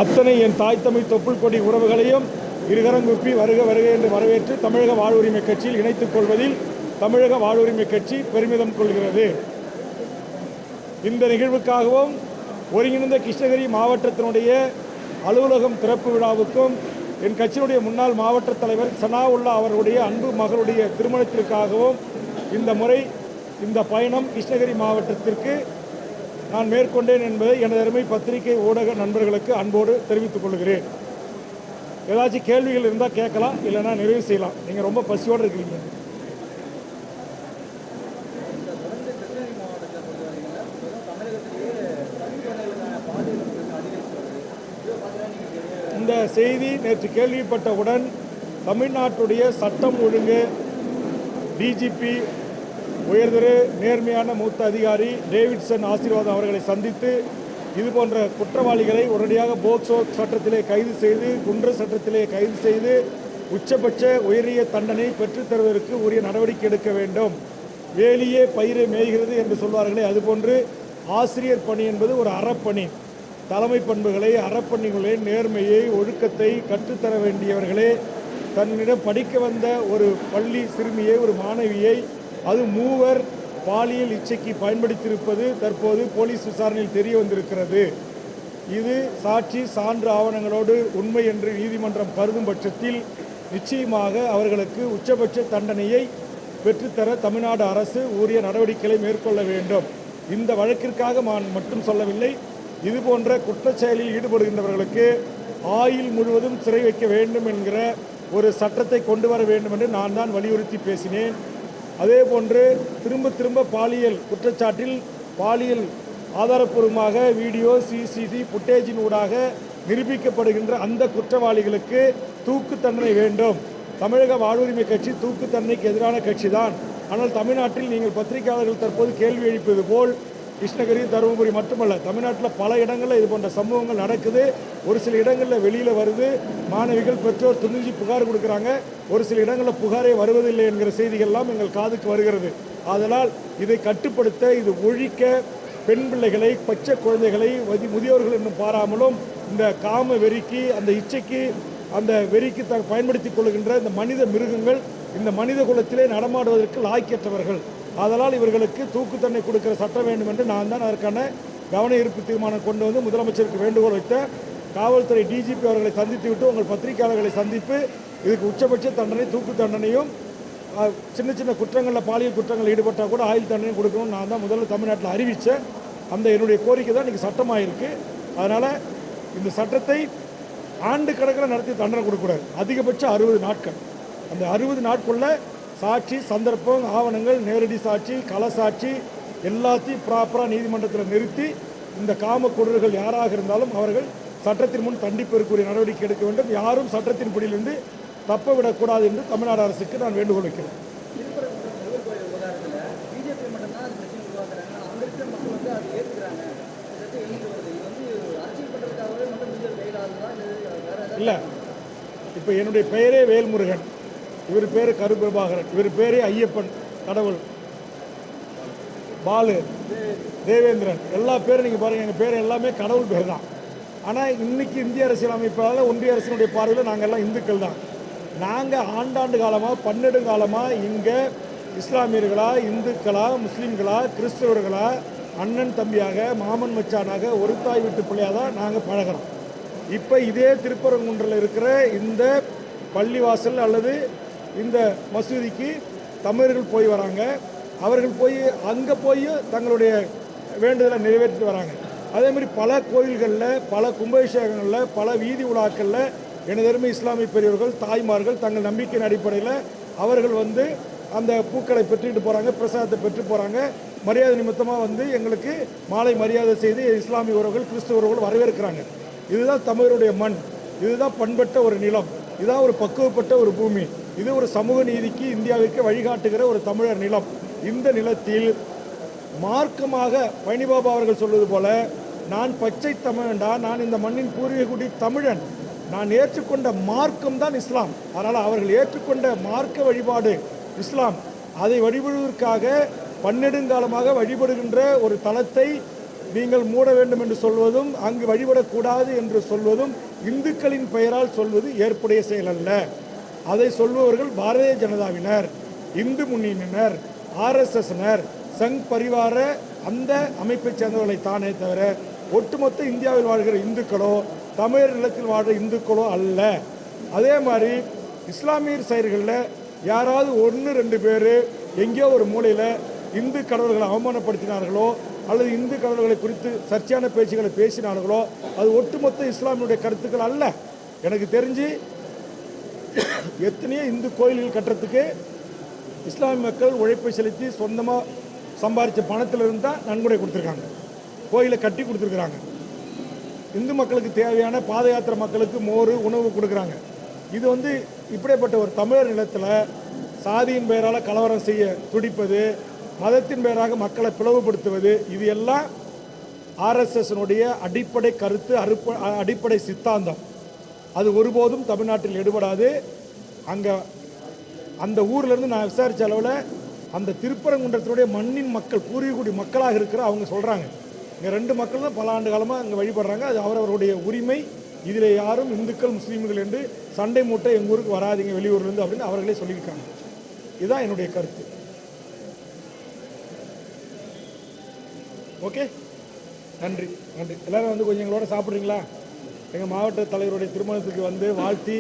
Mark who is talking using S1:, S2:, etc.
S1: அத்தனை என் தாய் தமிழ் தொப்புள் கொடி உறவுகளையும் இருகரங்குப்பி வருக வருக என்று வரவேற்று தமிழக வாழ்வுரிமை கட்சியில் இணைத்துக் கொள்வதில் தமிழக வாழ்வுரிமை கட்சி பெருமிதம் கொள்கிறது. இந்த நிகழ்வுக்காகவும் ஒருங்கிணைந்த கிருஷ்ணகிரி மாவட்டத்தினுடைய அலுவலகம் திறப்பு விழாவுக்கும் என் கட்சியினுடைய முன்னாள் மாவட்ட தலைவர் சனாவுல்லா அவர்களுடைய அன்பு மகளுடைய திருமணத்திற்காகவும் இந்த முறை இந்த பயணம் கிருஷ்ணகிரி மாவட்டத்திற்கு நான் மேற்கொண்டேன் என்பதை எனது அருமை பத்திரிகை ஊடக நண்பர்களுக்கு அன்போடு தெரிவித்துக் கொள்கிறேன். ஏதாச்சும் கேள்விகள் இருந்தால் கேட்கலாம், இல்லைன்னா நிறைவு செய்யலாம். நீங்கள் ரொம்ப பசியோடு இருக்கிறீங்க. இந்த செய்தி நேற்று கேள்விப்பட்டவுடன் தமிழ்நாட்டுடைய சட்டம் ஒழுங்கு டிஜிபி உயர்திரு நேர்மையான மூத்த அதிகாரி டேவிட்சன் ஆசீர்வாதம் அவர்களை சந்தித்து இது போன்ற குற்றவாளிகளை உடனடியாக போக்சோ சட்டத்திலே கைது செய்து குண்டர் சட்டத்திலே கைது செய்து உச்சபட்ச உயரிய தண்டனை பெற்றுத்தருவதற்கு உரிய நடவடிக்கை எடுக்க வேண்டும். வேலியே பயிரை மேய்கிறது என்று சொல்வார்களே, அதுபோன்று ஆசிரியர் பணி என்பது ஒரு அறப்பணி. தலைமை பண்புகளை, அறப்பணிகளை, நேர்மையை, ஒழுக்கத்தை கற்றுத்தர வேண்டியவர்களே தன்னிடம் படிக்க வந்த ஒரு பள்ளி சிறுமியை, ஒரு மாணவியை அது மூவர் பாலியல் இச்சைக்கு பயன்படுத்தியிருப்பது தற்போது போலீஸ் விசாரணையில் தெரிய வந்திருக்கிறது. இது சாட்சி சான்று ஆவணங்களோடு உண்மை என்று நீதிமன்றம் கருதும் பட்சத்தில் நிச்சயமாக அவர்களுக்கு உச்சபட்ச தண்டனையை பெற்றுத்தர தமிழ்நாடு அரசு உரிய நடவடிக்கைகளை மேற்கொள்ள வேண்டும். இந்த வழக்கிற்காக நான் மட்டும் சொல்லவில்லை, இதுபோன்ற குற்றச்செயலில் ஈடுபடுகின்றவர்களுக்கு ஆயுள் முழுவதும் சிறை வைக்க வேண்டும் என்கிற ஒரு சட்டத்தை கொண்டு வர வேண்டும் என்று நான் தான் வலியுறுத்தி பேசினேன். அதே போன்று திரும்ப திரும்ப பாலியல் குற்றச்சாட்டில் பாலியல் ஆதாரப்பூர்வமாக வீடியோ சிசிடிவி புட்டேஜின் ஊடாக நிரூபிக்கப்படுகின்ற அந்த குற்றவாளிகளுக்கு தூக்கு தண்டனை வேண்டும். தமிழக வாழ்வுரிமை கட்சி தூக்கு தண்டனைக்கு எதிரான கட்சி தான். ஆனால் தமிழ்நாட்டில் நீங்கள் பத்திரிகையாளர்கள் தற்போது கேள்வி எழுப்பது போல் கிருஷ்ணகிரி, தருமபுரி மட்டுமல்ல, தமிழ்நாட்டில் பல இடங்களில் இது போன்ற சம்பவங்கள் நடக்குது. ஒரு சில இடங்களில் வெளியில் வருது, மாணவிகள் பெற்றோர் துணிஞ்சு புகார் கொடுக்குறாங்க. ஒரு சில இடங்களில் புகாரே வருவதில்லை என்கிற செய்திகள்லாம் எங்கள் காதுக்கு வருகிறது. அதனால் இதை கட்டுப்படுத்த, இது ஒழிக்க பெண் பிள்ளைகளை, பச்சை குழந்தைகளை, முதியோர்கள் இன்னும் பாராமலும் இந்த காம வெறிக்கு, அந்த இச்சைக்கு, அந்த வெறிக்கு பயன்படுத்தி கொள்கின்ற இந்த மனித மிருகங்கள் இந்த மனித குலத்திலே நடமாடுவதற்கு லாய்க்கற்றவர்கள். அதனால் இவர்களுக்கு தூக்கு தண்டனை கொடுக்கிற சட்டம் வேண்டும் என்று நான் தான் அதற்கான கவன ஈர்ப்பு தீர்மானம் கொண்டு வந்து முதலமைச்சருக்கு வேண்டுகோள் வைத்த காவல்துறை டிஜிபி அவர்களை சந்தித்து விட்டு உங்கள் பத்திரிகையாளர்களை சந்திப்பு இதுக்கு உச்சபட்ச தண்டனை தூக்கு தண்டனையும், சின்ன சின்ன குற்றங்களில் பாலியல் குற்றங்கள் ஈடுபட்டால் கூட ஆயுள் தண்டனையும் கொடுக்கணும்னு நான் தான் முதல்ல தமிழ்நாட்டில் அறிவித்தேன். அந்த என்னுடைய கோரிக்கை தான் இன்றைக்கி சட்டமாக இருக்குது. அதனால் இந்த சட்டத்தை ஆண்டு கணக்கில் நடத்தி தண்டனை கொடுக்கக்கூடாது. அதிகபட்சம் 60 நாட்கள். அந்த 60 நாட்குள்ளே சாட்சி, சந்தர்ப்பம், ஆவணங்கள், நேரடி சாட்சி, கள சாட்சி எல்லாத்தையும் ப்ராப்பராக நீதிமன்றத்தில் நிறுத்தி இந்த காம கொடூரர்கள் யாராக இருந்தாலும் அவர்கள் சட்டத்தின் முன் தண்டிப்பதற்குரிய நடவடிக்கை எடுக்க வேண்டும். யாரும் சட்டத்தின் பிடியிலிருந்து தப்ப விடக்கூடாது என்று தமிழ்நாடு அரசுக்கு நான் வேண்டுகோள் வைக்கிறேன். இல்லை, இப்போ என்னுடைய பெயரே வேல்முருகன், இவர் பேர் கருபிரபாகரன், இவர் பேரே ஐயப்பன், கடவுள், பாலு, தேவேந்திரன், எல்லா பேரும் நீங்கள் பாருங்கள், எங்கள் பேர் எல்லாமே கடவுள் பேர் தான். ஆனால் இன்றைக்கி இந்திய அரசியல் அமைப்பால் ஒன்றிய அரசினுடைய பார்வையில் நாங்கள் எல்லாம் இந்துக்கள் தான். நாங்கள் ஆண்டாண்டு காலமாக 12 காலமாக இங்கே இஸ்லாமியர்களா, இந்துக்களா, முஸ்லீம்களா, கிறிஸ்தவர்களா, அண்ணன் தம்பியாக, மாமன் மச்சானாக, ஒரு தாய் வீட்டு பிள்ளையாக தான் நாங்கள் பழகிறோம். இப்போ இதே திருப்பரங்குன்றில் இருக்கிற இந்த பள்ளிவாசல் அல்லது இந்த மசூதிக்கு தமிழர்கள் போய் வராங்க. அவர்கள் போய் அங்கே போய் தங்களுடைய வேண்டுதலை நிறைவேற்றிட்டு வராங்க. அதேமாதிரி பல கோயில்களில், பல கும்பாபிஷேகங்களில், பல வீதி உலாக்களில் எனதருமை இஸ்லாமிய பெரியவர்கள், தாய்மார்கள் தங்கள் நம்பிக்கையின் அடிப்படையில் அவர்கள் வந்து அந்த பூக்களை பெற்றுக்கிட்டு போகிறாங்க, பிரசாதத்தை பெற்று போகிறாங்க. மரியாதை நிமித்தமாக வந்து எங்களுக்கு மாலை மரியாதை செய்து இஸ்லாமிய உறவுகள், கிறிஸ்துவ உறவுகள் வரவேற்கிறாங்க. இதுதான் தமிழருடைய மண், இதுதான் பண்பட்ட ஒரு நிலம், இதுதான் ஒரு பக்குவப்பட்ட ஒரு பூமி, இது ஒரு சமூக நீதிக்கு இந்தியாவிற்கு வழிகாட்டுகிற ஒரு தமிழர் நிலம். இந்த நிலத்தில் மார்க்கமாக பழனிபாபா அவர்கள் சொல்வது போல நான் பச்சை தமிழன்டா, நான் இந்த மண்ணின் பூர்வீக குடி தமிழன், நான் ஏற்றுக்கொண்ட மார்க்கம் தான் இஸ்லாம். அதனால் அவர்கள் ஏற்றுக்கொண்ட மார்க்க வழிபாடு இஸ்லாம். அதை வழிபடுவதற்காக பன்னெடுங்காலமாக வழிபடுகின்ற ஒரு தலத்தை நீங்கள் மூட வேண்டும் என்று சொல்வதும் அங்கு வழிபடக்கூடாது என்று சொல்வதும் இந்துக்களின் பெயரால் சொல்வது ஏற்புடைய செயல் அல்ல. அதை சொல்பவர்கள் பாரதிய ஜனதாவினர், இந்து முன்னணியினர், ஆர்எஸ்எஸ்னர், சங் பரிவார அந்த அமைப்பை சேர்ந்தவர்களை தானே தவிர ஒட்டுமொத்த இந்தியாவில் வாழ்கிற இந்துக்களோ தமிழர் நிலத்தில் வாழ்கிற இந்துக்களோ அல்ல. அதே மாதிரி இஸ்லாமியர் செயல்களில் யாராவது 1-2 பேர் எங்கேயோ ஒரு மூலையில் இந்து கடவுள்களை அவமானப்படுத்தினார்களோ அல்லது இந்து கடவுள்களை குறித்து சர்ச்சையான பேச்சுகளை பேசினார்களோ அது ஒட்டுமொத்த இஸ்லாமியுடைய கருத்துக்கள் அல்ல. எனக்கு தெரிஞ்சு எத்தனையோ இந்து கோயில்கள் கட்டுறதுக்கு இஸ்லாமிய மக்கள் உழைப்பை செலுத்தி சொந்தமாக சம்பாதிச்ச பணத்திலிருந்து தான் நன்கொடை கொடுத்துருக்காங்க, கோயிலை கட்டி கொடுத்துருக்குறாங்க. இந்து மக்களுக்கு தேவையான பாத யாத்திரை மக்களுக்கு மோர் உணவு கொடுக்குறாங்க. இது இப்படிப்பட்ட ஒரு தமிழர் நிலத்தில் சாதியின் பெயரால் கலவரம் செய்ய துடிப்பது, மதத்தின் பெயராக மக்களை பிளவுபடுத்துவது, இது எல்லாம் ஆர்எஸ்எஸ்னுடைய அடிப்படை கருத்து, அடிப்படை சித்தாந்தம். அது ஒருபோதும் தமிழ்நாட்டில் எடுபடாது. அங்கே அந்த ஊர்லேருந்து நான் விசாரித்த அளவில் அந்த திருப்பரங்குன்றத்தினுடைய மண்ணின் மக்கள், பூர்வீகுடி மக்களாக இருக்கிற அவங்க சொல்கிறாங்க, இங்கே 2 மக்கள் தான் பல ஆண்டு காலமாக அங்கே வழிபடுறாங்க, அது அவரவருடைய உரிமை, இதில் யாரும் இந்துக்கள் முஸ்லீம்கள் என்று சண்டை மூட்டை எங்கள் ஊருக்கு வராதிங்க வெளியூர்லேருந்து அப்படின்னு அவர்களே சொல்லியிருக்காங்க. இதுதான் என்னுடைய கருத்து. ஓகே, நன்றி. எல்லாரும் கொஞ்சம் எங்களோட சாப்பிட்றீங்களா? எங்கள் மாவட்ட தலைவருடைய திருமணத்துக்கு வாழ்த்தி